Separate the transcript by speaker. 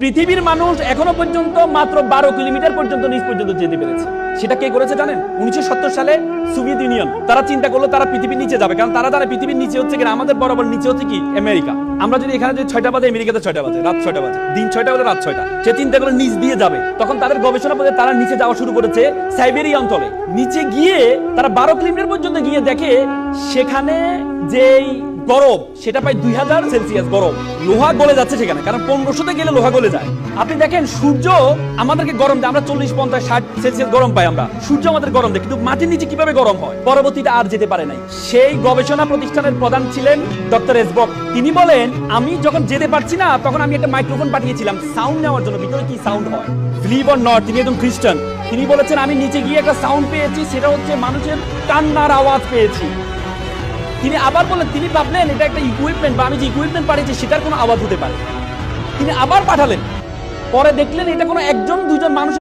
Speaker 1: পৃথিবীর মানুষ এখনো পর্যন্ত মাত্র 12 কিলোমিটার পর্যন্ত নিচ পর্যন্ত যেতে পেরেছে। সেটা কে করেছে জানেন? 1970 সালে সোভিয়েত ইউনিয়ন। তারা চিন্তা করলো তারা পৃথিবীর নিচে যাবে, কারণ তারা জানে পৃথিবীর নিচে হচ্ছে কিনা আমাদের বরাবর নিচে হচ্ছে কি আমেরিকা। আমরা যদি এখানে যদি 6টা বাজে, আমেরিকাতে 6টা বাজে, রাত 6টা বাজে, দিন 6টা বাজে, রাত 6টা। সে চিন্তা করলো নিচ দিয়ে যাবে। তখন তাদের গবেষণা পথে তারা নিচে যাওয়া শুরু করেছে সাইবেরিয়া অঞ্চলে। নিচে গিয়ে তারা 12 কিলোমিটার পর্যন্ত গিয়ে দেখে সেখানে যেই গরম সেটা প্রায় 2000 সেলসিয়াস গরম। লোহা গলে যাচ্ছে সেখানে, কারণ 1500তে গেলে লোহা গলে যায়। আপনি দেখেন সূর্য আমাদেরকে গরম দেয়, আমরা 40, 50, 60 সেলসিয়াস গরম পাই আমরা। সূর্য আমাদের গরম দেয়, কিন্তু মাটির নিচে কিভাবে গরম হয়? পরবর্তীতে আর যেতে পারে নাই। সেই গবেষণা প্রতিষ্ঠানের প্রধান ছিলেন ডক্টর এসবক। তিনি বলেন, আমি যখন যেতে পারছি না তখন আমি একটা মাইক্রোফোন পাঠিয়েছিলাম সাউন্ড নেওয়ার জন্য, ভিতরে কি সাউন্ড হয়। বিলিভ অর নট, তিনি একজন খ্রিস্টান। তিনি বলেছেন আমি নিচে গিয়ে একটা সাউন্ড পেয়েছি, সেটা হচ্ছে মানুষের কান্নার আওয়াজ পেয়েছি। তিনি আবার বললেন, তিনি ভাবলেন এটা একটা ইকুইপমেন্ট বা আমি যে ইকুইপমেন্ট পাঠিয়েছি সেটার কোনো আওয়াজ হতে পারে। তিনি আবার পাঠালেন, পরে দেখলেন এটা কোনো একজন দুজন মানুষ